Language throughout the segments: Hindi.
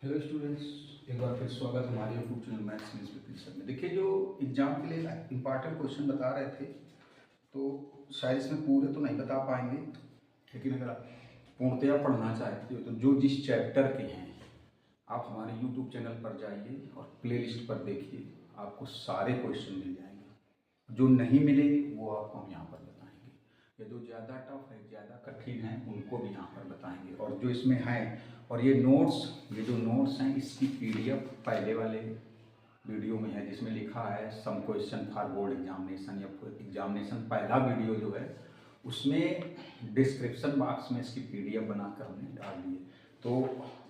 हेलो स्टूडेंट्स, एक बार फिर स्वागत हमारे YouTube channel maths means with sir में। देखिए, जो एग्जाम के लिए इंपॉर्टेंट क्वेश्चन बता रहे थे, तो शायद इसमें पूरे तो नहीं बता पाएंगे, लेकिन अगर आप पूर्णतया पढ़ना चाहते हो तो जो जिस चैप्टर के हैं आप हमारे यूट्यूब चैनल पर जाइए और प्लेलिस्ट पर देखिए, आपको सारे क्वेश्चन मिल जाएंगे। जो नहीं मिलेंगे वो आपको हम यहाँ पर बताएंगे, या जो ज़्यादा टफ है, ज़्यादा कठिन है, उनको भी यहाँ पर बताएंगे। और जो इसमें है, और ये जो नोट्स हैं, इसकी पीडीएफ पहले वाले वीडियो में है, जिसमें लिखा है some question for board examination या एग्जामिनेशन, पहला वीडियो जो है उसमें डिस्क्रिप्शन बॉक्स में इसकी पीडीएफ बनाकर हमने डाल दी है। तो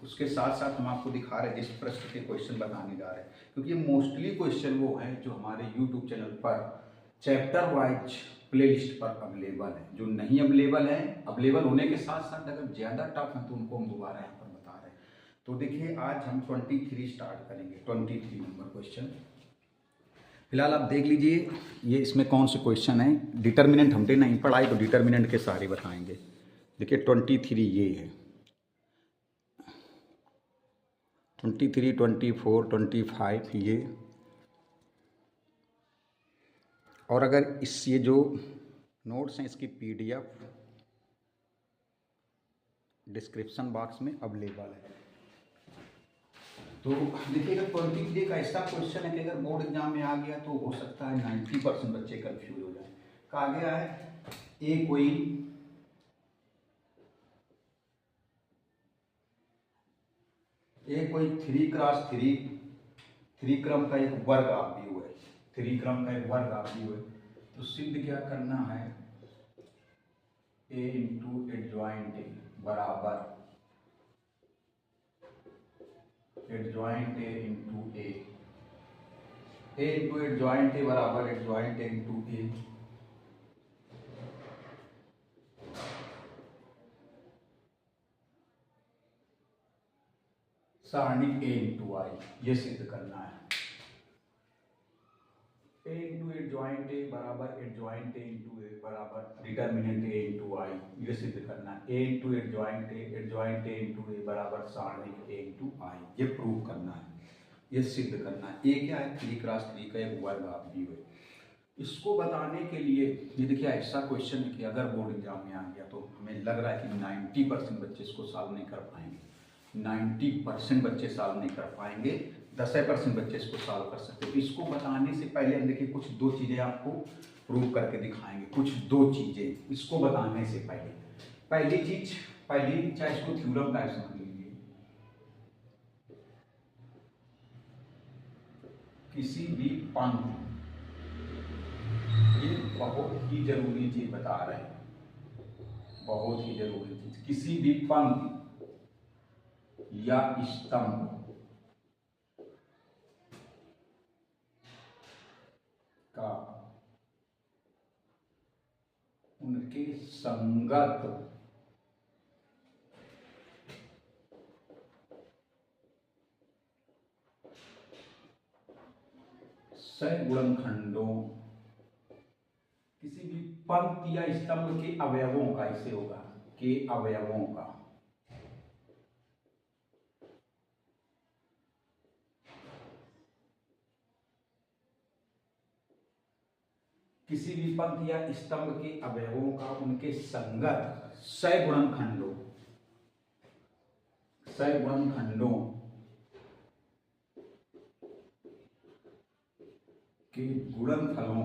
उसके साथ साथ हम आपको दिखा रहे हैं जिस प्रश्न के क्वेश्चन बताने जा रहे हैं, क्योंकि ये मोस्टली क्वेश्चन वो हैं जो हमारे यूट्यूब चैनल पर चैप्टर वाइज प्लेलिस्ट पर अवेलेबल है। जो नहीं अवेलेबल है, अवेलेबल होने के साथ साथ अगर ज़्यादा टफ है तो उनको हम दोबारा यहाँ पर बता रहे हैं। तो देखिए, आज हम 23 स्टार्ट करेंगे, 23 नंबर क्वेश्चन। फिलहाल आप देख लीजिए, ये इसमें कौन से क्वेश्चन है। डिटर्मिनेंट हमने नहीं पढ़ाई तो डिटर्मिनेंट के सारे बताएंगे। देखिए 23 ये है, 23, 24, 25 ये। और अगर ये जो नोट्स हैं इसकी पीडीएफ डिस्क्रिप्शन बॉक्स में अवेलेबल है। तो देखिएगा, 23 का ऐसा क्वेश्चन है कि अगर बोर्ड एग्जाम में आ गया तो हो सकता है 90% बच्चे कंफ्यूज हो जाए। कहा गया है कोई 3x3 क्रम का एक वर्ग आव्यूह है। 3 क्रम का एक वर्ग आव्यूह है, तो सिद्ध क्या करना है, a इंटू एडजॉइंट ए बराबर adjoint A into A into adjoint A बराबर एडजॉइंट ए इंटू ए। सारणिक ए इंटू आई, ये सिद्ध करना है। ए इंटू एडजॉइंट ए बराबर एडजॉइंट ए इंटू ए बराबर डिटर्मिनेंट ए इंटू आई, ये सिद्ध करना है। ए इंटू एडजॉइंट ए इंटू ए बराबर सारणिक ए इंटू आई, ये प्रूव करना है, ये सिद्ध करना है। ए क्या है, 3x3 का एक वर्ग आव्यूह है। इसको बताने के लिए ये देखिए, ऐसा क्वेश्चन है कि अगर बोर्ड एग्जाम में आ गया तो हमें लग रहा है कि 90% बच्चे इसको सॉल्व नहीं कर पाएंगे। 90% बच्चे सॉल्व नहीं कर पाएंगे, 10% बच्चे इसको सॉल्व कर सकते हैं। तो इसको बताने से पहले हम देखिए कुछ दो चीज़ें आपको प्रूव करके दिखाएंगे। कुछ दो चीज़ें इसको बताने से पहले। पहली चीज, चाहे इसको थ्योरम टाइप समझ लीजिए, किसी भी पंक्ति, ये बहुत ही जरूरी चीज बता रहे हैं, बहुत ही जरूरी चीज, किसी भी पंक्ति या स्तंभ का उनके संगत सगुणनखंडों, किसी भी पंक्ति या स्तंभ के अवयवों का, इसे होगा के अवयवों का किसी भी पंक्ति या स्तंभ के अवयवों का उनके संगत सगुणनखंडों के गुणनफलों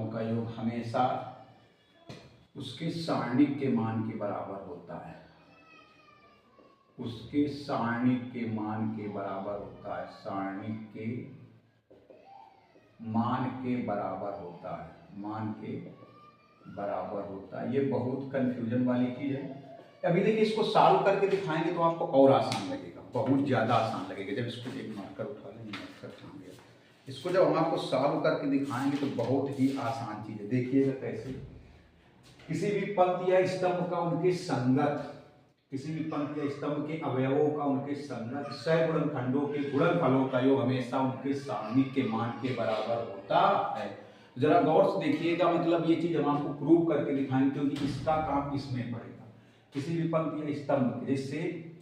का योग हमेशा उसके सारणिक के मान के बराबर होता है। उसके सारणिक के मान के बराबर होता है, सारणिक के मान के बराबर होता है, मान के बराबर होता है। ये बहुत कंफ्यूजन वाली चीज है। अभी देखिए, इसको सॉल्व करके दिखाएंगे तो आपको और आसान लगेगा, बहुत ज़्यादा आसान लगेगा। जब इसको एक मार्कर उठा लेंगे, मार्कर कहाँ गया, इसको जब हम आपको सॉल्व करके दिखाएंगे तो बहुत ही आसान चीज़ है। देखिएगा कैसे, किसी भी पंक्ति या स्तंभ का उनके संगत, किसी भी पंक्ति या स्तंभ के अवयवों का उनके संगत सगुणनखंडों के गुणनफलों का योग हमेशा उनके सारणिक के मान के बराबर होता है। जरा गौर से देखिएगा, मतलब ये चीज हम आपको प्रूव करके दिखाएंगे, क्योंकि इसका काम इसमें पड़ेगा। किसी भी पंक्ति या स्तंभ जिससे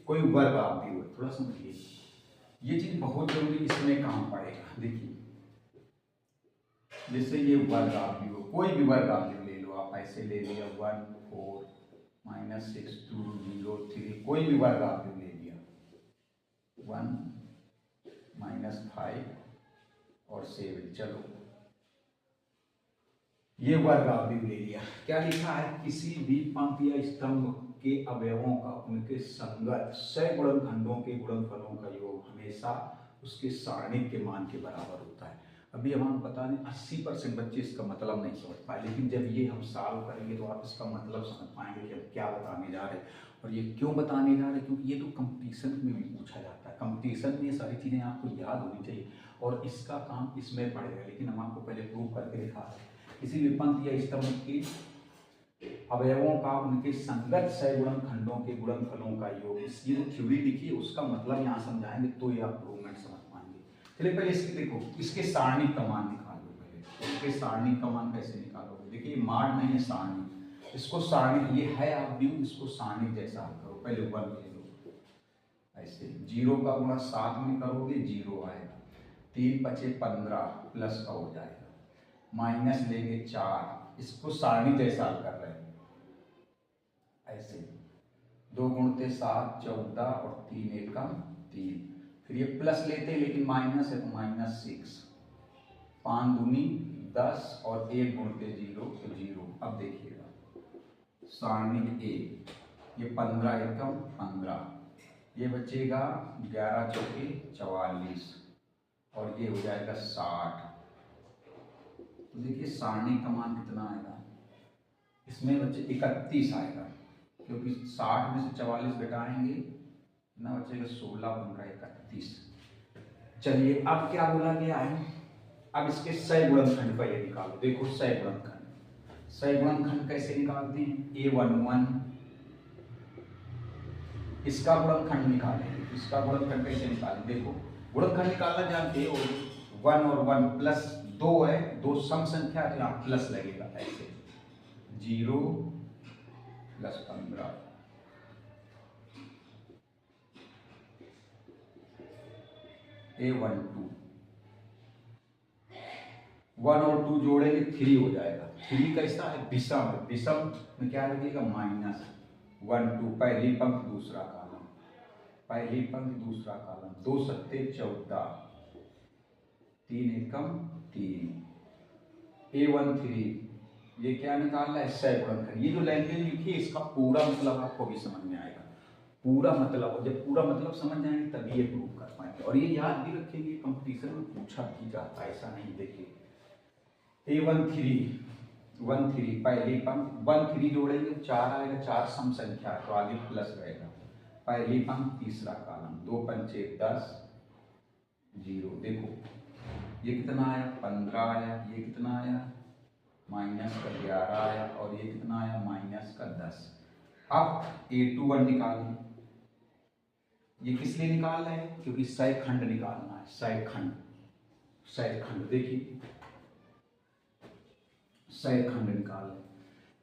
कोई वर्ग आप भी हो, थोड़ा समझिए, ये चीज बहुत जरूरी, इसमें काम पड़ेगा। देखिए जैसे ये वर्ग आप भी हो, कोई भी वर्ग आप भी ले लो, आप ऐसे ले लिया 1 4 -6 2 0 3, कोई भी वर्ग आप भी ले लिया 1 -5 और 7, चलो ये वर्ग आप भी ले लिया। क्या लिखा है, किसी भी पंक्ति या स्तंभ के अवयवों का उनके संगत सगुणनखंडों के गुणनफलों का योग हमेशा उसके सारणिक के मान के बराबर होता है। अभी हम आपको बता दें 80% बच्चे इसका मतलब नहीं समझ पाए, लेकिन जब ये हम सॉल्व करेंगे तो आप इसका मतलब समझ पाएंगे कि हम क्या बताने जा रहे हैं और ये क्यों बताने जा रहे हैं, क्योंकि ये तो कंपटीशन में भी पूछा जाता है। कंपटीशन में ये सारी चीज़ें आपको याद होनी चाहिए और इसका काम इसमें पड़ेगा, लेकिन हम आपको पहले प्रूव करके दिखा रहे हैं। किसी भी पंक्ति या स्तंभ के अवयवों का उनके संगत सगुणनखंडों के गुणनफलों का योग, ये जो थ्योरी लिखी है उसका मतलब यहाँ समझाएंगे तो ये आप प्रूवमेंट समझ पाएंगे। चलिए पहले इसके देखो, इसके सारणिक का मान निकालो। पहले इसके सारणिक का मान कैसे निकालोगे, देखिए माड नहीं है सारणी, इसको सारणी ये है आप भी इसको सारणी जैसा हल करो। पहले 1 ले लो, ऐसे 0 का गुणा 7 में करोगे 0 आएगा, 3 5 15 प्लस का हो जाएगा, माइनस लेंगे 4, इसको सारणी जैसा हल कर रहे हैं ऐसे 2 गुणते 7 14 और 3 एकम 3, फिर ये प्लस लेते हैं लेकिन माइनस है तो -6, 5 दूनी 10 और 1 गुणते 0 तो 0। अब देखिएगा सारणिक ए, ये 15 एकम 15, ये बचेगा 11 चौके 44 और ये हो जाएगा 60। तो देखिए सारणी का मान कितना आएगा, इसमें बच्चे 31 आएगा, क्योंकि 60 में से 44 घटाएंगे ना बचेगा 16 15 31। चलिए अब क्या बोला गया है, अब इसके सगुणनखंड पहले निकालो। देखो सगुणनखंड कैसे निकालते हैं, A11 इसका गुणनखंड निकालेंगे, इसका गुणनखंड कैसे निकालें, देखो गुणनखंड निकालना जानते हो, 1 और 1 प्लस 2 है, 2 सम संख्या है तो यहाँ प्लस लगेगा ऐसे 0 प्लस 15, A12 1 और 2 जोड़ेंगे 3 हो जाएगा। 3 कैसा है, विषम है, विषम में क्या लगेगा -1 2, पहली पंक्ति दूसरा कॉलम, पहली पंक्ति दूसरा कॉलम, 2 सत्ते 14, 3 एकम 3, A13 ये क्या निकालना है, सगुणनखंड। ये जो लैंग्वेज लिखी है इसका पूरा मतलब आपको भी समझ में आएगा, पूरा मतलब, जब पूरा मतलब समझ जाएंगे तभी ये प्रूव कर पाएंगे। और ये याद भी रखेंगे, कंपटीशन में पूछा भी जाता है, ऐसा नहीं। देखिए A13 पहली पंक्ति 1 3 जोड़ेंगे 4 आएगा, 4 सम संख्या तो आगे प्लस रहेगा, पहली पंक्ति तीसरा कॉलम, 2 पंचे 10 0। देखो ये कितना आया 15 आया, ये कितना आया -11 आया और ये कितना आया -10। अब A21 निकालें, ये किस लिए निकाल रहे हैं, क्योंकि सगखंड निकालना है, सगखंड देखिए सगखंड निकाल लें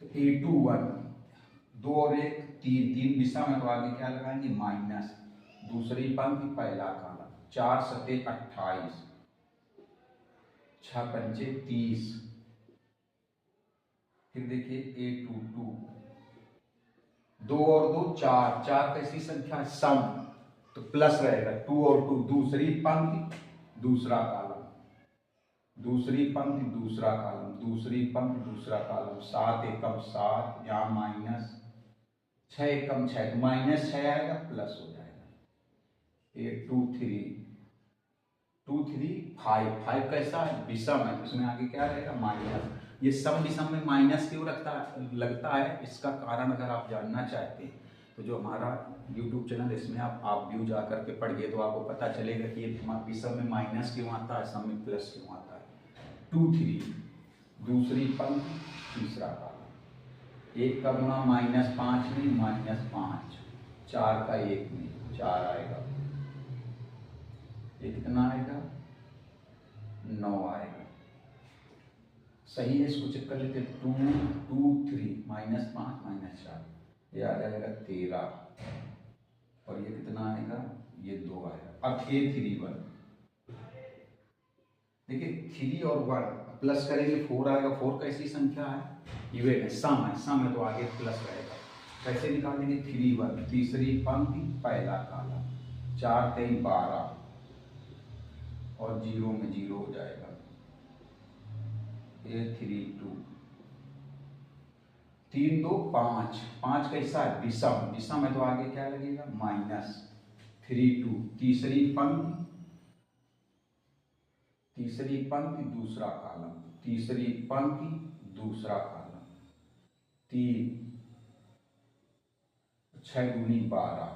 तो A21 2 और 1 3, 3 दिशा में तो आगे क्या लगाएंगे माइनस, दूसरी पंक्ति पहला कॉलम, 4 सत्ते 28, 6 पंचे 30, फिर देखिए A22 2 और 2 4, 4 कैसी संख्या है सम तो प्लस रहेगा, 2 और 2 दूसरी पंक्ति दूसरा कॉलम, दूसरी पंक्ति दूसरा कॉलम, दूसरी पंक्ति दूसरा कॉलम, 7 एकम 7, यहाँ माइनस 6 एकम 6 तो -6 आएगा प्लस हो जाएगा, 2 3 5 कैसा है विषम है, इसमें आगे क्या रहेगा माइनस। ये सम विषम में माइनस क्यों लगता है, इसका कारण अगर आप जानना चाहते हैं तो जो हमारा YouTube चैनल है इसमें आप व्यू जा करके पढ़िए तो आपको पता चलेगा कि विषम में माइनस क्यों आता है, सम में प्लस क्यों आता है। 2 3 दूसरी पंक्ति तीसरा कॉलम, 1 का गुणा -5 में -5, 4 का 1 में 4 आएगा, ये कितना आएगा 9 आएगा। सही है, इसको चेक कर लेते हैं। 2 2 3 -5 -4 ये आ जाएगा 13 और ये कितना आएगा, ये 2 आएगा। अब A31 देखिए 3 और 1 प्लस करेंगे 4 आएगा। 4 कैसी संख्या है, इवन है, सम है तो आगे प्लस रहेगा। कैसे निकालेंगे, 3 1 तीसरी पंक्ति पहला कालम, 4 3 12 और 0 में 0 हो जाएगा। A32 3 2 5 5 कैसा है, विषम है तो आगे क्या लगेगा, -32 तीसरी पंक्ति दूसरा कालम, तीसरी पंक्ति दूसरा कालम, 3 6 दूनी 12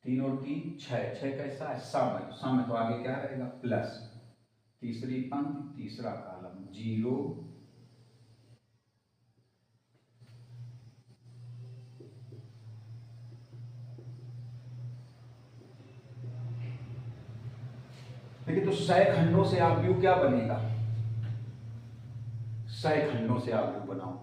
3 और 3 6 6 कैसा है, सम है तो आगे क्या रहेगा, प्लस तीसरी पंक्ति तीसरा कालम 0 देखिए। तो सह खंडों से आप व्यू क्या बनेगा, सह खंडों से आप व्यू बनाओ,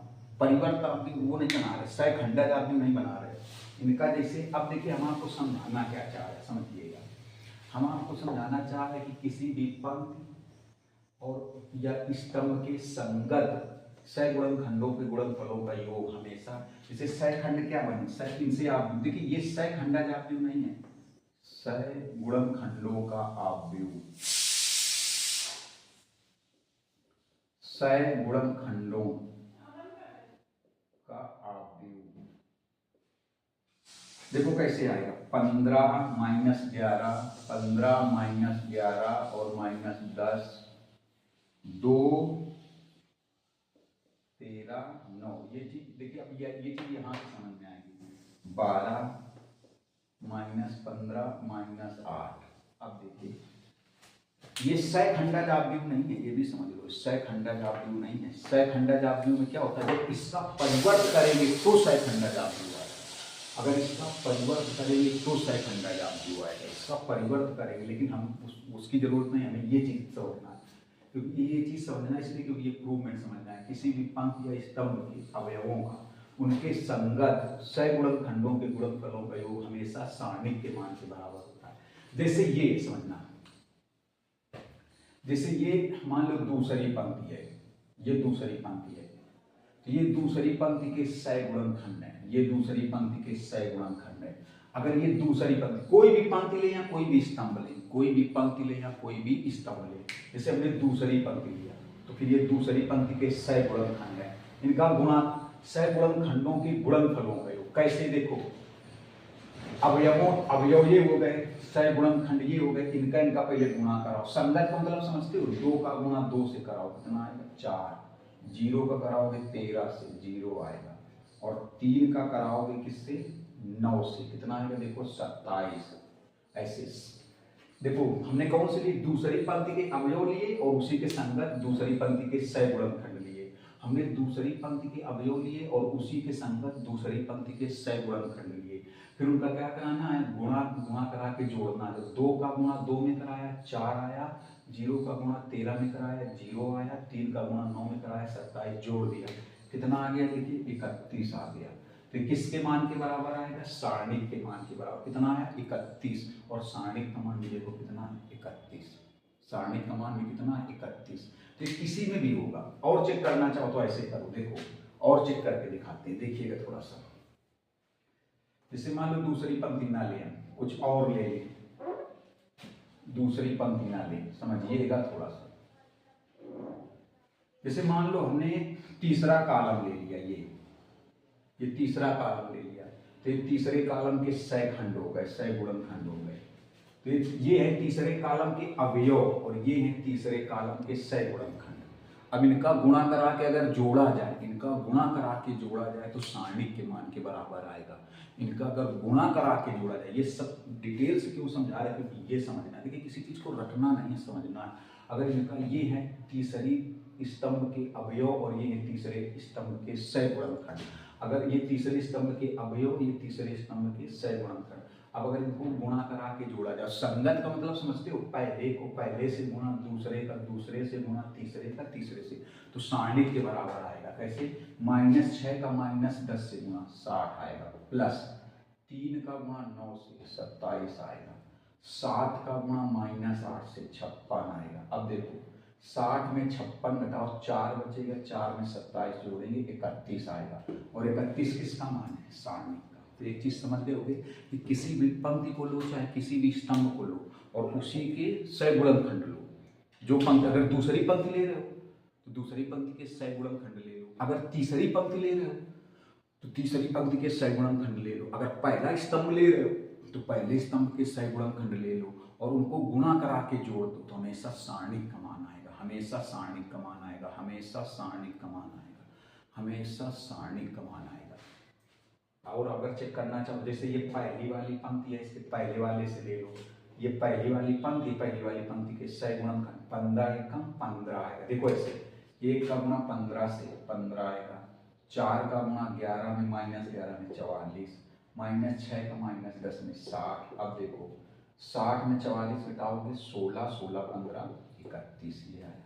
परिवर्त आप वो नहीं बना रहे, सह खंडज आप व्यू नहीं बना रहे इनका। जैसे अब देखिए हम आपको समझाना क्या चाह रहे हैं, समझिएगा। हम आपको समझाना चाह रहे हैं कि किसी भी पंक्ति और या स्तंभ के संगत सगुणन खंडों के गुणनफलों का योग हमेशा, जैसे सह खंड क्या बने, सह इनसे आप देखिए ये सह खंडज आप व्यू नहीं है, सगुणन खंडों का आव्यूह, सगुणन खंडों का आव्यूह। देखो कैसे आएगा, 15 -11 15 -11 और -10 2 13 9 ये चीज देखिए। अब ये चीज यहाँ से समझ में आएगी, 12 -15 -8। अब देखिए ये सह खंडज आव्यूह नहीं है, ये भी समझ लो, सह खंडज आव्यूह नहीं है। सह खंडज आव्यूह में क्या होता है, जब इसका परिवर्त करेंगे तो सह खंडज आव्यूह आएगा। अगर इसका परिवर्त करेंगे तो सह खंडज आव्यूह आएगा, इसका परिवर्त करेंगे। लेकिन हम उसकी जरूरत नहीं, हमें ये चीज समझना है, क्योंकि ये चीज समझना इसलिए क्योंकि ये प्रूवमेंट समझना है। किसी भी पंक्ति या स्तंभ के अवयवों का उनके संगत सगुणन खंडों के गुणनफलों का योग हमेशा सारणिक के मान के बराबर होता है। जैसे ये समझना, जैसे ये मान लो दूसरी पंक्ति है, ये दूसरी पंक्ति है, तो ये दूसरी पंक्ति के सगुणन खंड है, ये दूसरी पंक्ति के सगुणन खंड है। अगर ये दूसरी पंक्ति, कोई भी पंक्ति ले या कोई भी स्तंभ ले, कोई भी पंक्ति ले या कोई भी स्तंभ ले, जैसे हमने दूसरी पंक्ति लिया तो फिर ये दूसरी पंक्ति के सगुणन खंड है, इनका गुणा, सगुणन खंडों के गुणनफलों का योग। कैसे देखो, अवयव ये हो गए, सगुणन खंड ये हो गए, इनका पहले गुणा कराओ। संगत का मतलब समझते हो, 2 का गुणा 2 से कराओ, कितना आएगा 4। 0 का कराओगे 13 से 0 आएगा, और 3 का कराओगे किससे, 9 से, कितना आएगा देखो 27। ऐसे देखो हमने कौन से लिए, दूसरी पंक्ति के अवयव लिए और उसी के संगत दूसरी पंक्ति के सगुणन खंड लिए। हमने दूसरी पंक्ति के अवयव लिए और उसी के संगत दूसरी पंक्ति के सगुणन खंड लिए। फिर उनका क्या कराना है, गुणा करा के जोड़ना है। 2 का गुणा 2 में कराया 4 आया, 0 का गुणा 13 में कराया 0 आया, 3 का गुणा 9 में कराया 27, जोड़ दिया, कितना आ गया देखिए 31 आ गया। तो किसके मान के बराबर आएगा, सारणिक के मान के बराबर। कितना आया 31, और सारणिक का मान भी देखो कितना है 31, सारणिक का मान भी कितना है 31। तो किसी में भी होगा। और चेक करना चाहो तो ऐसे करो, देखो और चेक करके दिखाते हैं, देखिएगा थोड़ा सा। जैसे मान लो दूसरी पंक्ति ना ले, कुछ और ले लें, दूसरी पंक्ति ना ले, समझिएगा थोड़ा सा। जैसे मान लो हमने तीसरा कॉलम ले लिया, ये तीसरा कॉलम ले लिया, तो ये तीसरे कॉलम के सह खंड हो गए, सह गुणनखंड हो गए। तो ये है तीसरे कॉलम के अवयव और ये है तीसरे कॉलम के सह गुणनखंड। अब इनका गुणा करा के अगर जोड़ा जाए, इनका गुणा करा के जोड़ा जाए तो सारणिक के मान के बराबर आएगा। इनका अगर गुणा करा के जोड़ा जाए, ये सब डिटेल से क्यों समझा रहे हैं, क्योंकि ये समझना है। देखिए किसी चीज को रटना नहीं, समझना है। अगर इनका ये है तीसरी स्तंभ के अवयव और ये है तीसरे स्तंभ के सह गुणनखंड, अगर ये तीसरे स्तंभ के अवयव, ये तीसरे स्तंभ के सह गुणनखंड, अब अगर इनको गुणा करा के जोड़ा जाए, संगत का मतलब समझते हो, पहले को पहले से गुणा, दूसरे का दूसरे से गुणा, तीसरे का तीसरे से, तो सारणिक के बराबर आएगा। कैसे? -6 का -10 से गुणा 60 आएगा, प्लस 3 का गुणा 9 से 27 आएगा, 7 का गुणा -8 से 56 आएगा। अब देखो 60 में 56 घटाओ 4 बचेगा, 4 में 27 जोड़ेंगे 31 आएगा, और 31 किसका मान है? सारणिक का। तो एक चीज समझ गए होगे कि किसी भी पंक्ति को लो चाहे किसी भी स्तंभ को लो और उसी के सगुणनखंड लो। जो पंक्ति, अगर दूसरी पंक्ति ले रहे हो तो दूसरी पंक्ति के सगुणनखंड ले लो, अगर तीसरी पंक्ति ले रहे हो तो तीसरी पंक्ति के सगुणनखंड ले लो, अगर पहला स्तंभ ले रहे हो तो पहले स्तंभ के सगुणनखंड ले लो और उनको गुणा करा के जोड़ दो, तो हमेशा सारणिक का मान आएगा, हमेशा सारणिक का मान आएगा, हमेशा सारणिक का मान आएगा, हमेशा सारणिक का मान आएगा। और अगर चेक करना चाहो, जैसे ये पहली वाली पंक्ति है, इसके पहले वाले से ले लो, ये पहली वाली पंक्ति के सगुणनखंड 15 एकम 15 आएगा। देखो ऐसे 1 का गुणा 15 से 15 आएगा, 4 का गुणा 11 में -11 में 44, -6 का -10 में 60। अब देखो 60 में 44 घटाओगे 16, 16 15 31, ये आया।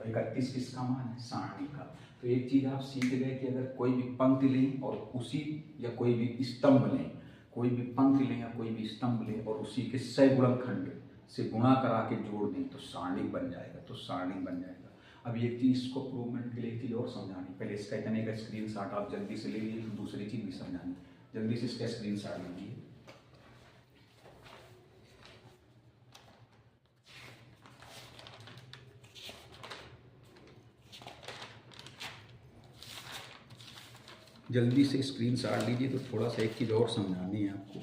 31 किसका मान है? सारणी का। तो एक चीज आप सीख गए कि अगर कोई भी पंक्ति लें और उसी, या कोई भी स्तंभ लें, कोई भी पंक्ति लें या कोई भी स्तंभ लें और उसी के सगुणनखंड से गुणा करा के जोड़ दें तो सारणिक बन जाएगा, तो सारणिक बन जाएगा। अब एक चीज इसको प्रूवमेंट के लिए एक चीज और समझानी, पहले इसका इतने का स्क्रीनशॉट आप जल्दी से ले लीजिए, तो दूसरी चीज भी समझानी, जल्दी से इसका स्क्रीनशॉट लीजिए। जल्दी से स्क्रीनशॉट लीजिए, तो थोड़ा सा एक चीज़ और समझानी है आपको।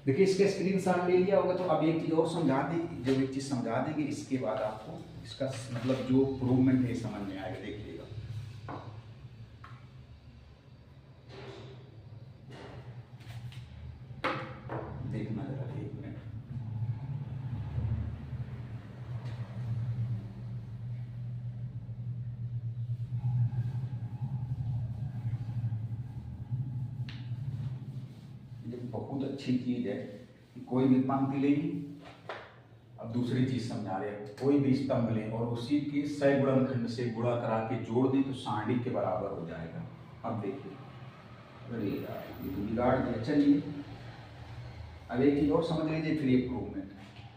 देखिए इसका स्क्रीनशॉट ले लिया होगा, तो अब एक चीज़ और समझा दें, जब एक चीज़ समझा देंगे इसके बाद आपको इसका मतलब जो प्रूवमेंट है समझ में आएगा, देखिएगा। देखना जरा, एक मिनट। बहुत अच्छी चीज है कि कोई भी पंक्ति लेंगे, अब दूसरी चीज समझा रहे हैं, कोई भी स्तंभ लें और उसी के सगुणनखंड से गुणा करा के जोड़ दें तो सारणिक के बराबर हो जाएगा। अब देखिए, अरे यार ये तो बिगाड़ दिया। चलिए अब एक चीज और समझ लीजिए, फिर ये प्रूवमेंट,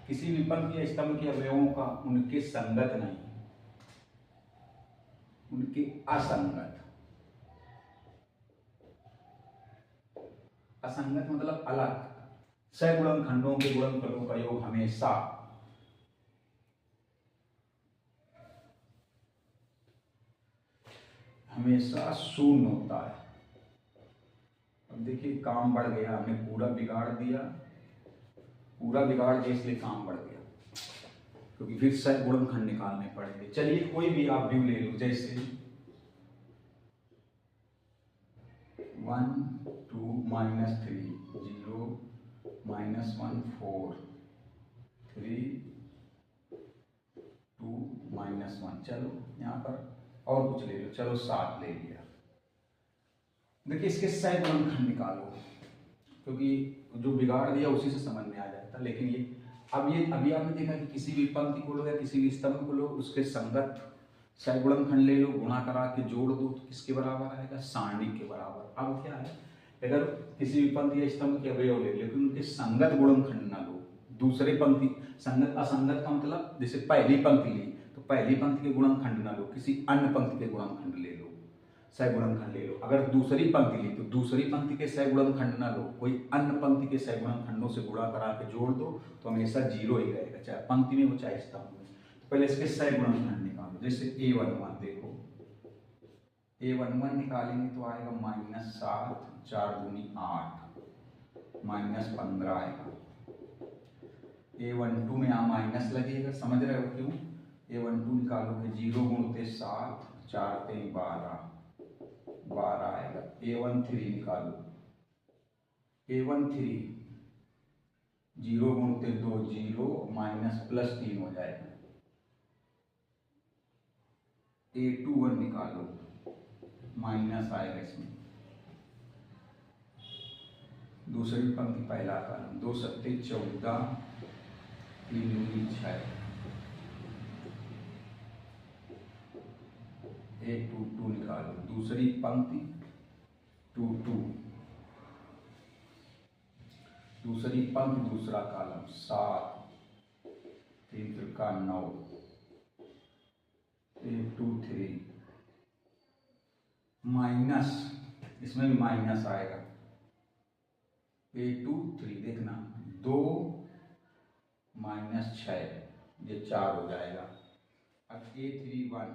किसी भी पंक्ति या स्तंभ के अवयवों का उनके संगत नहीं, उनके असंगत, असंगत मतलब अलग, सगुणनखंडों के गुणनफलों का योग हमेशा हमेशा शून्य होता है। अब देखिए काम बढ़ गया, हमने पूरा बिगाड़ दिया, पूरा बिगाड़ दिया, इसलिए काम बढ़ गया, क्योंकि फिर सगुणनखंड निकालने पड़ेंगे। चलिए कोई भी आप व्यू ले लो, जैसे 1 2 -3 0 -1 4 3 2 -1। चलो यहाँ पर और कुछ ले लो, चलो 7 ले लिया। देखिए इसके सगुणनखंड निकालो, क्योंकि जो बिगाड़ दिया उसी से समझ में आ जाता। लेकिन ये अभी आपने देखा कि किसी भी पंक्ति को लो या किसी भी स्तंभ को लो, उसके संगत सगुणनखंड ले लो, गुणा करा के जोड़ दो तो किसके बराबर आएगा? सारणिक के बराबर। अब क्या है, अगर किसी भी पंक्ति या स्तंभ के अवयव ले, लेकिन उनके संगत गुणनखंड ना लो, दूसरे पंक्ति, संगत असंगत का मतलब जैसे पहली पंक्ति ली तो पहली पंक्ति के गुणनखंड ना लो, किसी अन्य पंक्ति के गुणनखंड ले लो, सगुणनखंड ले लो। अगर दूसरी पंक्ति ली तो दूसरी पंक्ति के सगुणनखंड ना लो, कोई अन्य पंक्ति के सगुणनखंडों से गुणा करा के जोड़ दो तो हमेशा 0 ही रहेगा, चाहे पंक्ति में हो चाहे स्तंभ में। पहले इसके सगुणनखंड निकालो, जैसे A11 देखो, A11 निकालेंगे तो आएगा -7 4 दूनी 8 -15 आएगा। A12 में यहाँ माइनस लगेगा, समझ रहे हो क्यों? A12 निकालोगे 0 गुणुते 7 4 3 12 आएगा। A13 निकालो, A13 0 गुणुते 2 0 -+3 हो जाएगा। A21 निकालो, माइनस आएगा इसमें, दूसरी पंक्ति पहला कॉलम, 2 सत्ते 14, 3 दूनी 6, A22 निकालो, दूसरी पंक्ति 22, दूसरी पंक्ति दूसरा कॉलम 7, 3 त्रिका 9, A23 माइनस, इसमें भी माइनस आएगा, A23 देखना 2 माइनस 6, ये 4 हो जाएगा। अब A31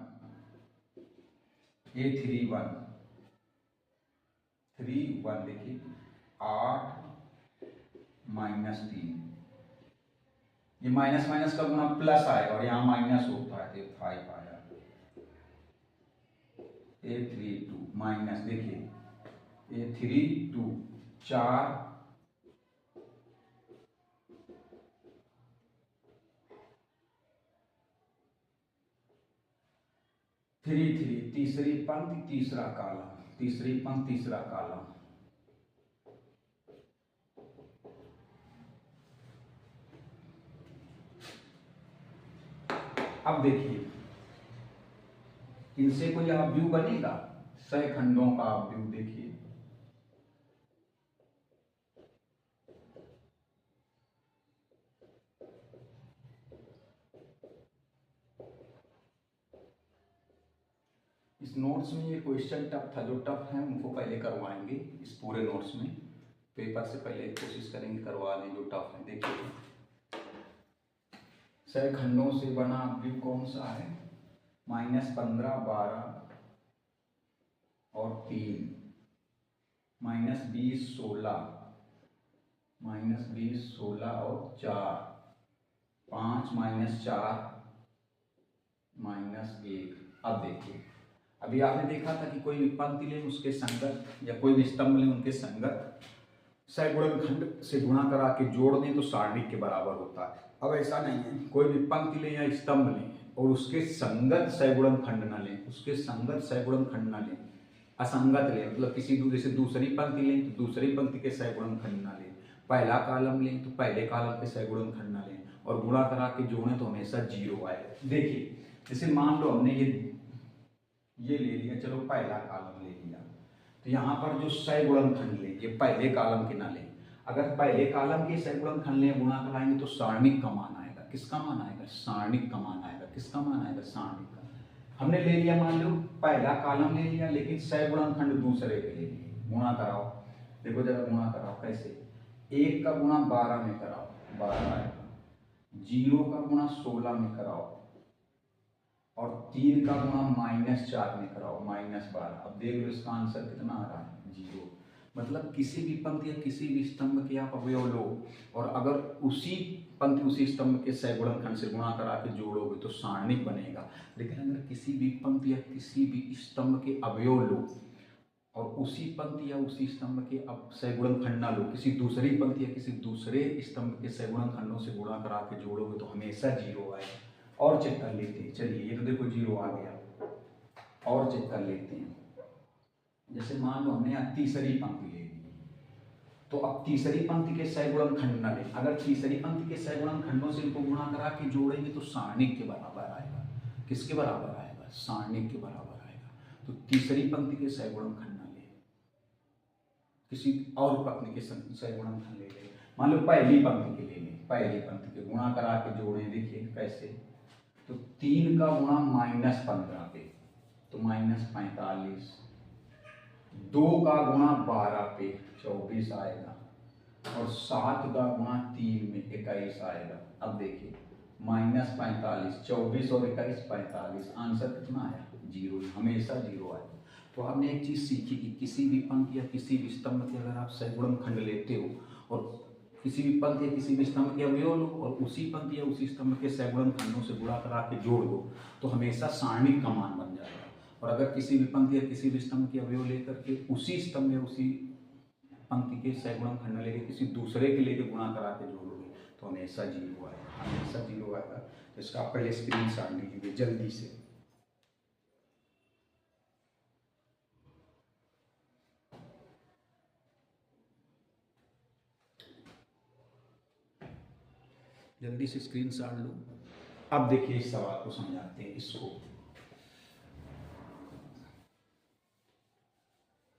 देखिए 8 माइनस 3, ये माइनस माइनस का गुना प्लस आएगा और यहाँ माइनस होता है, तो 5 आया। A32 माइनस, देखिए A32 4 3 तीसरी पंक्ति तीसरा कॉलम, तीसरी पंक्ति तीसरा कॉलम, अब देखिए इनसे कोई अवयव बनेगा, सहखंडों का अवयव देखिए, इस नोट्स में ये क्वेश्चन टफ था, जो टफ है उनको पहले करवाएंगे इस पूरे नोट्स में, पेपर से पहले कोशिश करेंगे करवा दें जो टफ है। देखिए सहखंडों से बना अवयव कौन सा है, -15, 12 और 3, -20, 16, -20, 16 और 4, 5 -4 -1। अब देखिए अभी आपने देखा था कि कोई भी पंक्ति लें उसके संगत या कोई भी स्तंभ लें उनके संगत सगुणनखंड से गुणा करा के जोड़ दें तो सारणिक के बराबर होता है। अब ऐसा नहीं है, कोई भी पंक्ति लें या स्तंभ लें और उसके संगत सगुणनखंड न लें, उसके संगत सगुणनखंड न लें, असंगत लें, मतलब किसी जैसे दूसरी पंक्ति लें तो दूसरी पंक्ति के सगुणनखंड न लें, पहला कॉलम लें तो पहले कॉलम के सगुणनखंड न लें और गुणा करा के जोड़ें तो हमेशा 0 आएगा। देखिए जैसे मान लो हमने ये ले लिया, चलो पहला कॉलम ले लिया, तो यहाँ पर जो सगुणनखंड ले, ये पहले कॉलम के ना लें, अगर पहले कॉलम के सगुणनखंड ले गुणा कराएंगे तो सारणिक का मान आएगा। किसका मान आएगा? सारणिक का मान आएगा। किसका मान आएगा? सारणिक का। हमने ले लिया, मान लो पहला कॉलम ले लिया लेकिन सगुणनखंड दूसरे के ले लिए, गुणा कराओ, देखो जरा गुणा कराओ कैसे, 1 का गुणा 12 में कराओ 12 आएगा, 0 का गुणा 16 में कराओ और 3 का गुणा -4 में कराओ -12। अब देख लो इसका आंसर कितना आ रहा है? 0। मतलब किसी भी पंक्ति या किसी भी स्तंभ के आप अवयव लो और अगर उसी पंक्ति उसी स्तंभ के सगुणनखंड से गुणा करा के जोड़ोगे तो सारणिक बनेगा। लेकिन अगर किसी भी पंक्ति या किसी भी स्तंभ के अवयव लो और उसी पंक्ति या उसी स्तंभ के अब सगुणनखंड ना लो, किसी दूसरी पंक्ति या किसी दूसरे स्तंभ के सगुणनखंडों से गुणा करा के जोड़ोगे तो हमेशा 0 आएगा। और चेक कर लेते हैं, चलिए ये तो देखो 0 आ गया, और चेक कर लेते हैं। जैसे मान लो हमने यहाँ तीसरी पंक्ति ले ली, तो अब तीसरी पंक्ति के सगुणनखंड न लें, अगर तीसरी पंक्ति के सगुणनखंडों से इनको गुणा करा के जोड़ेंगे तो सारणिक के बराबर आएगा। किसके बराबर आएगा? सारणिक के बराबर आएगा। तो तीसरी पंक्ति के सगुणनखंड न लें, किसी और पंक्ति के सगुणनखंड ले लें, मान लो पहली पंक्ति के ले लें, पहली पंक्ति के गुणा करा के जोड़ें, देखिए कैसे, तो 3 का गुणा -15 पे तो -45, 2 का गुणा 12 पे 24 आएगा और 7 का गुणा 3 में 21 आएगा। अब देखिए -45, 24 और 21 45, आंसर कितना आया? 0, हमेशा 0 आएगा। तो आपने एक चीज़ सीखी कि किसी भी पंक्ति या किसी भी स्तंभ के अगर आप सगुणनखंड लेते हो और किसी भी पंक्ति या किसी भी स्तंभ के अवयव लो और उसी पंक्ति या उसी स्तंभ के सगुणनखंडों से गुणा करा के जोड़ दो तो हमेशा सारणिक का मान बन जाएगा। और अगर किसी भी पंक्ति या किसी भी स्तंभ के अवयव लेकर के उसी स्तंभ या उसी पंक्ति के सगुणनखंड लेके किसी दूसरे के लेके गुणा करा के जोड़ोगे तो हमेशा 0 आएगा, हमेशा 0 आएगा। तो इसका आप पहले स्क्रीनशॉट लीजिए जल्दी से। जल्दी से स्क्रीनशॉट लो। अब देखिए इस सवाल को समझाते हैं इसको।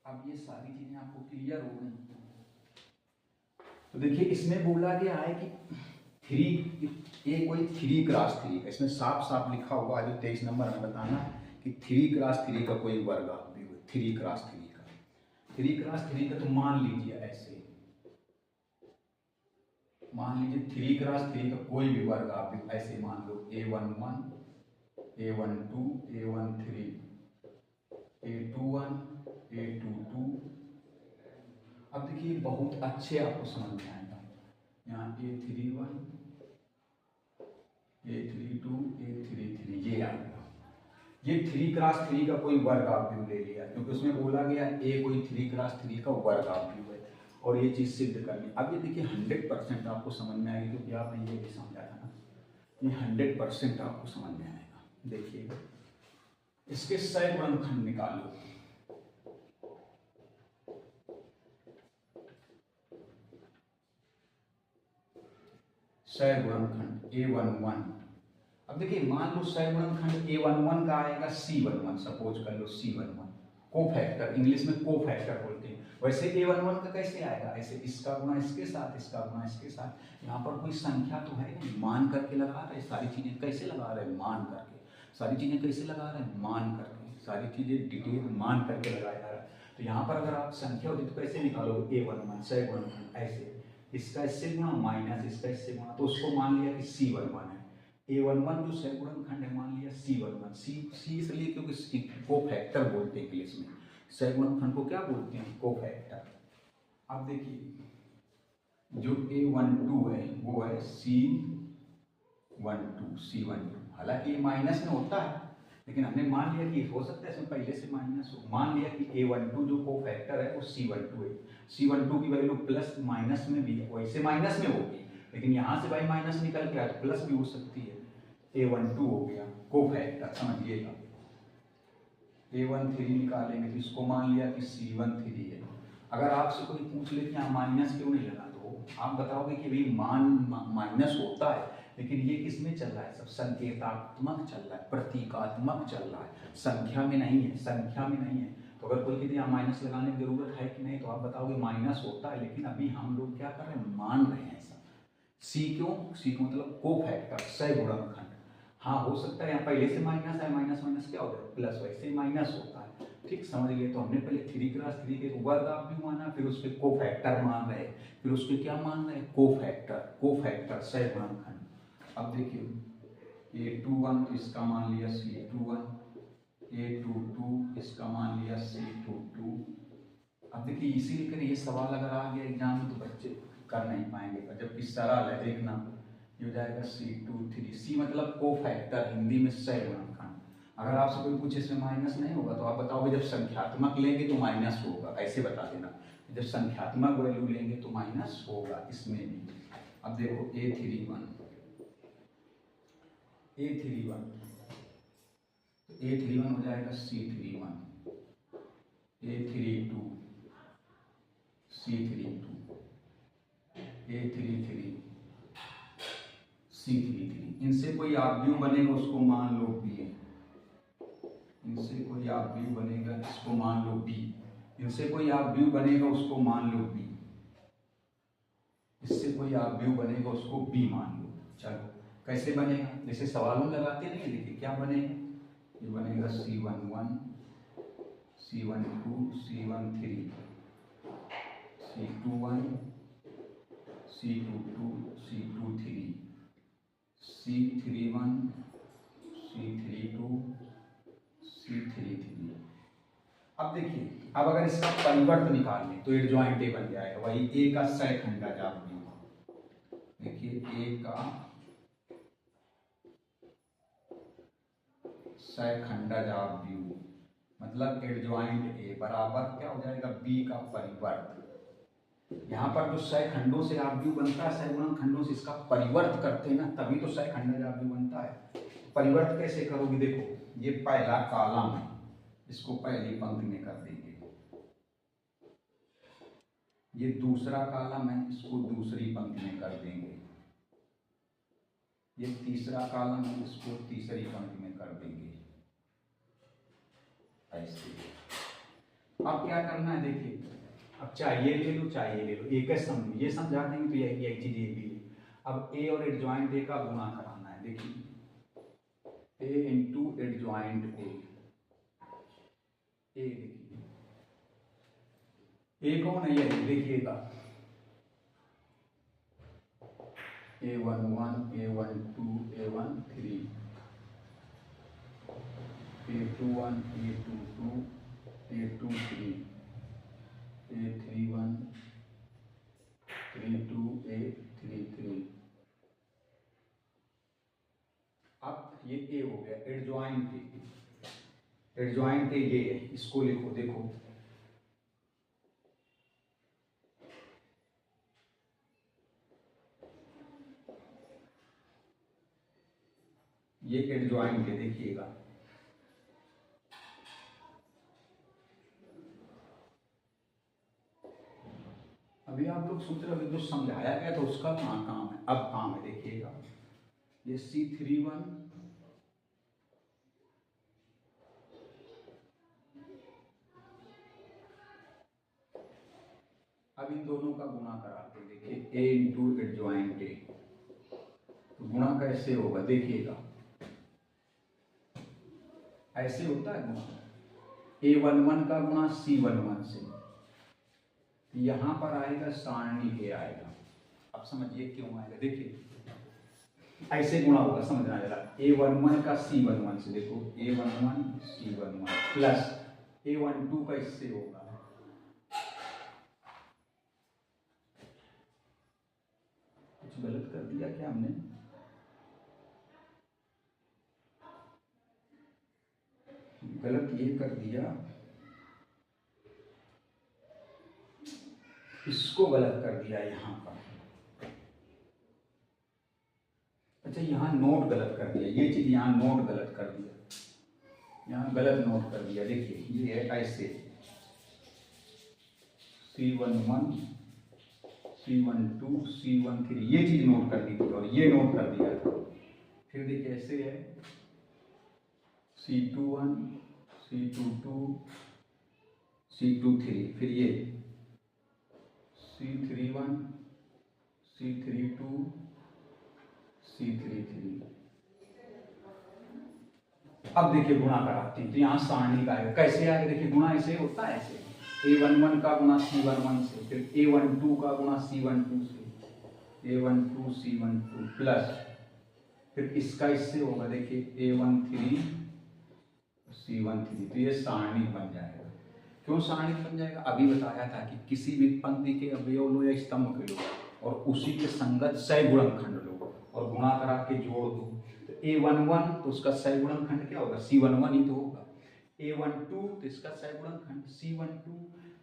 अब ये सारी चीजें आपको क्लियर हो गई। तो देखिए इसमें बोला गया है कि थ्री, ये कोई 3x3 का, इसमें साफ साफ लिखा हुआ है जो 23 नंबर में बताना कि 3x3 का कोई वर्ग भी हो, 3x3 का, 3x3 का। तो मान लीजिए ऐसे, मान लीजिए 3x3 का कोई भी वर्ग आप ऐसे मान लो, A11, A12, A13, A21, A22। अब देखिए बहुत अच्छे आपको समझ में आएगा, यहाँ A31, A32, A33 ये आ गया। ये 3x3 का कोई वर्ग आप ले लिया, क्योंकि उसमें बोला गया A कोई 3x3 का वर्ग आप है, और ये चीज़ सिद्ध करनी। अब ये देखिए 100% आपको समझ में आएगी, क्योंकि आपने ये भी समझा था ना, ये 100% आपको समझ में आएगा। देखिएगा इसके सह गुणनखंड निकालो। सह गुणनखंड A11। अब देखिए मान लो सह गुणनखंड A11 का आएगा C11, सपोज कर लो C11, कोफैक्टर, इंग्लिश में कोफैक्टर बोलते हैं। वैसे A11 का कैसे आएगा, ऐसे इसका गुणा इसके साथ, इसका गुणा इसके साथ। यहाँ पर कोई संख्या तो है नहीं, मान करके लगा रहे सारी चीजें। कैसे लगा रहे हैं, मान करके। सारी चीजें कैसे लगा रहे हैं, मान करके। सारी चीजें डिटेल मान करके लगाया जा रहा है। तो यहाँ पर अगर आप संख्या होती तो कैसे निकालोगे, A11 सह गुणनखंड ऐसे, इसका इससे गुणा माइनस इसका इससे गुणा, तो उसको मान लिया कि C11 है। A11 जो सह गुणनखंड है मान लिया C11, C इसलिए क्योंकि कोफैक्टर बोलते हैं इंग्लिश में। सह गुणनखंड को क्या बोलते हैं, कोफैक्टर। अब देखिए जो A12 है वो है C12। हालांकि ये माइनस में होता है, लेकिन हमने मान लिया कि हो सकता है इसमें पहले से माइनस हो। मान लिया कि A12 जो कोफैक्टर है वो C12 है। C12 की वैल्यू प्लस माइनस में भी है, वैसे माइनस में होगी, लेकिन यहाँ से भाई माइनस निकल के आया तो प्लस भी हो सकती है। A12 हो गया कोफैक्टर, समझिएगा। A13 निकालेंगे तो इसको मान लिया कि C13 है। अगर आपसे कोई पूछ ले कि यहाँ माइनस क्यों नहीं लगा, तो आप बताओगे कि भाई माइनस होता है, लेकिन ये किस में चल रहा है, सब संकेतात्मक चल रहा है, प्रतीकात्मक चल रहा है, संख्या में नहीं है, संख्या में नहीं है। तो अगर कोई कहते यहाँ माइनस लगाने की जरूरत है कि नहीं, तो आप बताओगे माइनस होता है, लेकिन अभी हम लोग क्या कर रहे हैं, मान रहे हैं ऐसा। सी क्यों, सी को मतलब कोफैक्टर, सह गुणनखंड। हाँ हो सकता है यहाँ पहले से माइनस है, माइनस माइनस क्या होता है, प्लस, वैसे माइनस होता है। ठीक समझ गए। तो हमने पहले 3x3 के वर्ग आप भी माना, फिर उसके कोफैक्टर मान रहे, फिर उसके क्या मान रहे, कोफैक्टर, कोफैक्टर सह गुणनखंड। अब देखिए A21 तो इसका मान लिया C21, A22 इसका मान लिया C22। अब देखिए इसीलिए ये सवाल अगर आ गया एग्जाम में तो बच्चे कर नहीं पाएंगे, जबकि सरल है, देखना ये हो जाएगा C23। C मतलब कोफैक्टर, हिंदी में सह गुणनखंड। अगर आपसे कोई पूछे इसमें माइनस नहीं होगा, तो आप बताओगे जब संख्यात्मक लेंगे तो माइनस होगा, ऐसे बता देना। जब संख्यात्मक वैल्यू लेंगे तो माइनस होगा इसमें भी। अब देखो A31, तो A31 हो जाएगा C31, A32 C32, A33 C33। इनसे कोई आव्यूह बनेगा उसको मान लो B, इनसे कोई आव्यूह बनेगा इसको मान लो B, इनसे कोई आव्यूह बनेगा उसको मान लो B, इससे कोई आव्यूह बनेगा उसको B मान लो। चलो कैसे बनेगा, जैसे सवालों में लगाते नहीं, देखिए क्या बनेगा, ये बनेगा C11, C12, C13, C21, C22, C23, C31, C32, C33। अब देखिए अब अगर इसका परिवर्त निकाल लें तो एडजॉइंट ए बन जाएगा, वही ए का सहखंडा जाव्यूह। देखिए ए का सहखंडा जाव्यूह मतलब एडजॉइंट ए बराबर क्या हो जाएगा, बी का परिवर्त। यहाँ पर जो सह खंडों से आव्यूह बनता है, सह गुणनखंडों से इसका परिवर्त करते हैं ना, तभी तो सह खंड आव्यूह बनता है। परिवर्त कैसे करोगे, देखो ये पहला कॉलम है, इसको पहली पंक्ति में कर देंगे, ये दूसरा कॉलम है, इसको दूसरी पंक्ति में कर देंगे, ये तीसरा कॉलम है, इसको तीसरी पंक्ति में कर देंगे ऐसे। अब क्या करना है देखिए, अब चाहे ये ले लो चाहे ये ले लो, एक ही समझो, ये समझा देंगे तो यही चीज ये भी है। अब ए और एडजॉइंट ए का गुणा कराना है, देखिए ए इंटू एडजॉइंट ए, देखिए ए कौन है, ये देखिएगा A11 A12 A13 A21 A22 A23 A31 32 A33। अब ये ए हो गया, एडजॉइंट ए, एडजॉइंट ए ये है, इसको लिखो, देखो ये एडजॉइंट है, देखिएगा अभी आप लोग सोच रहे हो जो समझाया गया था उसका कहाँ काम है, अब काम है, देखिएगा ये C31 अब इन दोनों का गुणा कराते हैं, देखिए ए इंटू एडजॉइंट ए, तो गुणा कैसे होगा देखिएगा, ऐसे होता है गुणा, A11 का गुणा C11 से, यहां पर आएगा सारणी के आएगा। अब समझिए क्यों आएगा, देखिए ऐसे गुणा होगा, समझना जरा, A11 का C11 से, देखो A11 C11 प्लस A12 का इससे होगा, कुछ गलत कर दिया क्या हमने, गलत ये कर दिया, इसको गलत कर दिया यहाँ पर, अच्छा यहाँ नोट गलत कर दिया, ये चीज यहाँ नोट गलत कर दिया, यहाँ गलत नोट कर दिया, देखिए ये है ऐसे C11 C12 C13, ये चीज नोट कर दी थी और ये नोट कर दिया था, फिर देखिए ऐसे है C21 C22 C23, फिर ये C31 C32 C33। अब देखिए गुणा कराते हैं तो यहाँ सारणी का आएगा, कैसे आएगा देखिए, गुणा ऐसे होता है, ऐसे A11 का गुणा C11 से, फिर A12 का गुणा C12 से, A12 C12 प्लस फिर इसका इससे होगा, देखिए A13 C13, तो ये सारणी बन जाएगा। क्यों सारणी बन जाएगा, अभी बताया था कि किसी भी पंक्ति के अवयव लो या स्तंभ के लो और उसी के संगत सैगुणनखंड लो और गुणा करा के जोड़ दो, तो A11 तो उसका सैगुणनखंड क्या होगा, C11 ही तो होगा, A12 तो इसका सैगुणनखंड C12,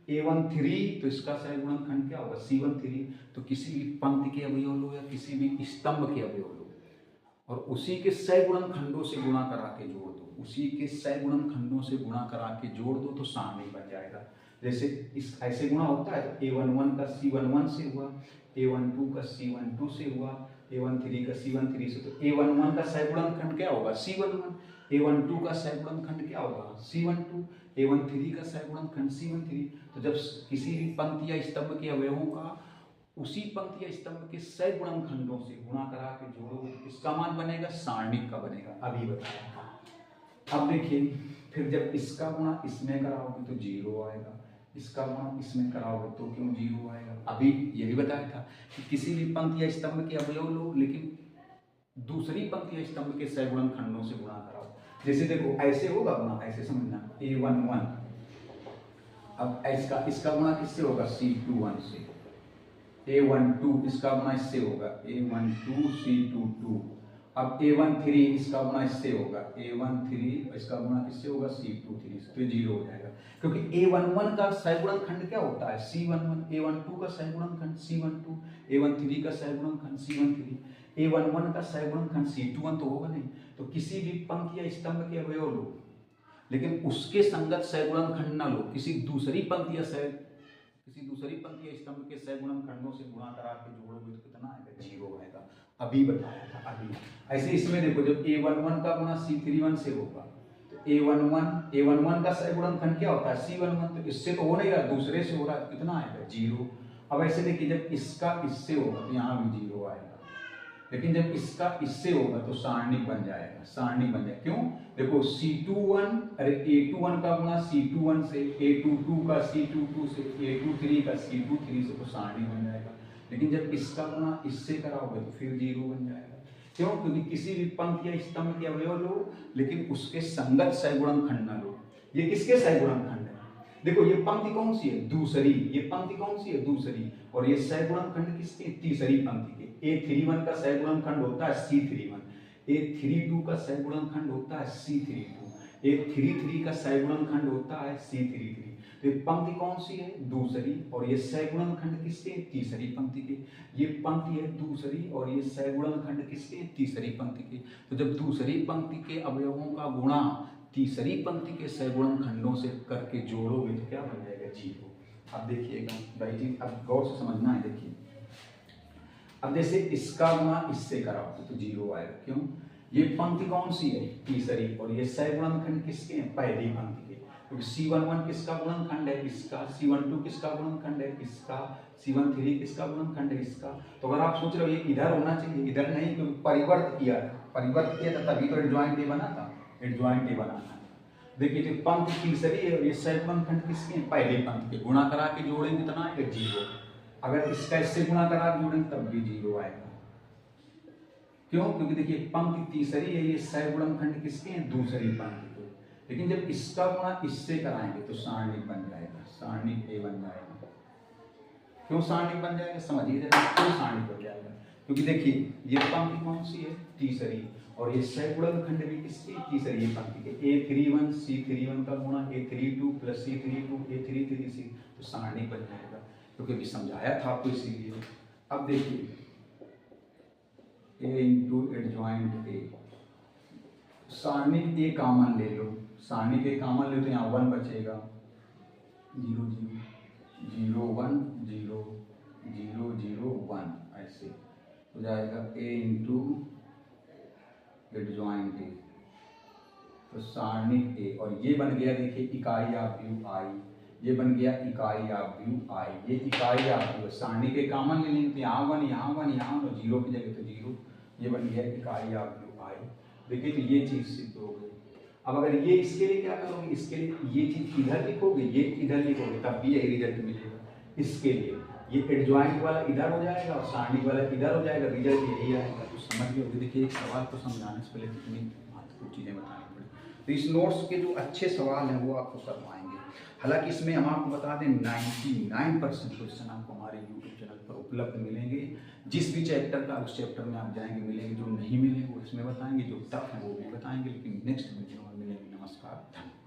A13 तो इसका सैगुणनखंड क्या होगा, C13। तो किसी भी पंक्ति के अवयव लो या किसी भी स्तंभ के अवयव लो और उसी के सैगुणनखंडों से गुणा करा के जोड़ दो, उसी के सैगुणनखंडों से गुणा करा के जोड़ दो तो सारणी बन जाएगा। जैसे इस ऐसे गुणा होता है, A11 का C11 से हुआ, A12 का C12 से हुआ, A13 का C13 से, तो A11 का सैगुणनखंड क्या होगा, C11, A12 का सैगुणनखंड क्या होगा, C12, A13 का सैगुणनखंड C13। तो जब किसी भी पंक्ति या स्तंभ के अवयवों का उसी पंक्ति या स्तंभ के सैगुणनखंडों से गुणा करा के जोड़ो, इसका मान बनेगा, सारणी का बनेगा, अभी बताया था। अब देखिए फिर जब इसका गुणा इसमें कराओगे तो 0 आएगा, इसका गुणा इसमें कराओगे तो क्यों 0 आएगा, अभी ये भी बताया था कि किसी भी पंक्ति या स्तंभ के अवयव लो लेकिन दूसरी पंक्ति या स्तंभ के सैगुणनखंडों से गुणा कराओ। जैसे देखो ऐसे होगा गुणा, ऐसे समझना, A11, अब इसका गुणा किससे होगा, C21 से, A12 इसका गुणा इससे होगा, A12 C22, अब A13 इसका गुणा इससे होगा, A13 इसका गुणा किससे होगा, C23, तो 0 हो जाएगा, क्योंकि A11 का सैगुणनखंड क्या होता है, C11, A12 का सैगुणनखंड C12, A13 का सैगुणनखंड C13, A11 का सैगुणनखंड C21 तो होगा नहीं। तो किसी भी पंक्ति या स्तंभ के अवयव लो लेकिन उसके संगत सैगुणनखंड ना लो, किसी दूसरी पंक्ति या किसी दूसरी पंक्ति या स्तंभ के सैगुणन खंडों से गुणा करा के जोड़ोगे तो कितना आएगा, 0 आएगा। अभी बताया था अभी। ऐसे इसमें देखो जब A11 का गुणा C31 से होगा तो A11 का सैगुणन खंड क्या होता है, C11, तो इससे तो हो नहीं रहा, दूसरे से हो रहा है, कितना आएगा, 0। अब ऐसे देखिए जब इसका इससे होगा तो यहाँ भी 0 आएगा, लेकिन जब इसका इससे होगा तो सारणिक बन जाएगा, सारणिक बन जाएगा। क्यों, देखो C21 अरे A21 का गुणा C21 से, A22 का C22 से, A23 का C23 से, तो सारणिक बन जाएगा। लेकिन जब इसका गुणा इससे कराओगे तो फिर 0 बन जाएगा। क्यों, क्योंकि किसी भी पंक्ति या स्तंभ के अवयव लो लेकिन उसके संगत सैगुणन खंड न लो। ये किसके सैगुणन खंड है, देखो ये पंक्ति कौन सी है, दूसरी, ये पंक्ति कौन सी है, दूसरी, और ये सैगुणन खंड किसके, तीसरी पंक्ति के। A31 का सैगुणन खंड होता है C31, A32 का सैगुणन खंड होता है C32, A33 का सैगुणन खंड होता है C33। तो ये पंक्ति कौन सी है, दूसरी, और ये सैगुणन खंड किसके, तीसरी पंक्ति के। ये पंक्ति है दूसरी और ये सैगुणन खंड किसके, तीसरी पंक्ति के। तो जब दूसरी पंक्ति के अवयवों का गुणा तीसरी पंक्ति के सैगुणन खंडों से करके जोड़ोगे तो क्या बन जाएगा, 0। अब देखिएगा भाई जी, अब गौर से समझना है। देखिए अब जैसे इसका गुणा इससे कराओ तो 0 आएगा। क्यों, ये पंक्ति कौन सी है, तीसरी, और ये सैगुणन खंड किसके हैं, पहली पंक्ति के। क्योंकि C11 किसका गुणनखंड है, इसका, C12 किसका गुणनखंड है, इसका, C13 किसका गुणनखंड है, इसका। तो अगर आप सोच रहे हो ये इधर होना चाहिए, इधर नहीं, क्योंकि परिवर्त किया था तभी तो एडजॉइंट ए बना था, एडजॉइंट ए बनाना है। देखिए जो पंक्ति तीसरी है और ये सैगुणन खंड किसके हैं, पहली पंक्ति के। गुणा करा के जोड़ेंगे कितना आएगा, 0। अगर इसका इससे गुणा करा के जोड़ेंगे तब भी 0 आएगा। क्यों, क्योंकि देखिए पंक्ति तीसरी है, ये सैगुणन खंड किसके हैं, दूसरी पंक्ति के। लेकिन जब इसका गुणा इससे कराएंगे तो सारणिक बन जाएगा, सारणिक ए बन जाएगा। क्यों सारणिक बन जाएगा, समझिए जरा, क्यों सारणिक बन जाएगा। क्योंकि देखिए ये पंक्ति कौन सी है, तीसरी, और ये सैगुणन खंड भी किसकी, तीसरी पंक्ति के। A31 C31 का गुणा A32 प्लस C32 A33C, तो सारणिक बन जाएगा। क्योंकि अभी समझाया था आपको इसीलिए। अब देखिए A इंटू एडजॉइंट ए, सारणिक ए कॉमन ले लो, सारणिक ए कॉमन ले तो यहाँ 1 बचेगा, 0 0 0 1 0 0 0 1, ऐसे हो जाएगा A इंटू एडजॉइंट ए, तो सारणिक ए, और ये बन गया देखिए इकाई आव्यूह आई, ये बन गया इकाई आव्यूह आई, ये इकाई आव्यूह, सारणिक ए कॉमन ले लेंगे तो यहाँ 1 यहाँ 1 यहाँ 1, 0 की जगह तो 0, ये बन गया इकाई आव्यूह आई। देखिए तो ये चीज सिद्ध हो गई। अब अगर ये इसके लिए क्या करोगे, इसके लिए ये चीज इधर लिखोगे, ये इधर लिखोगे, तब भी यही रिजल्ट मिलेगा। इसके लिए ये एडजॉइंट वाला इधर हो जाएगा और सारणिक वाला इधर हो जाएगा, रिजल्ट यही आएगा। तो समझ लो, देखिए एक सवाल को समझाने से पहले कितनी महत्वपूर्ण चीजें बतानी पड़ी। तो इस नोट्स के जो अच्छे सवाल हैं वो आपको करवाएंगे। हालांकि इसमें हम आपको बता दें 99% क्वेश्चन आपको हमारे यूट्यूब चैनल पर उपलब्ध मिलेंगे। जिस भी चैप्टर का उस चैप्टर में आप जाएंगे मिलेंगे, जो नहीं मिलेंगे वो इसमें बताएंगे, जो टफ है वो भी बताएंगे। लेकिन नेक्स्ट वीडियो में मिलेंगे। नमस्कार, धन्यवाद।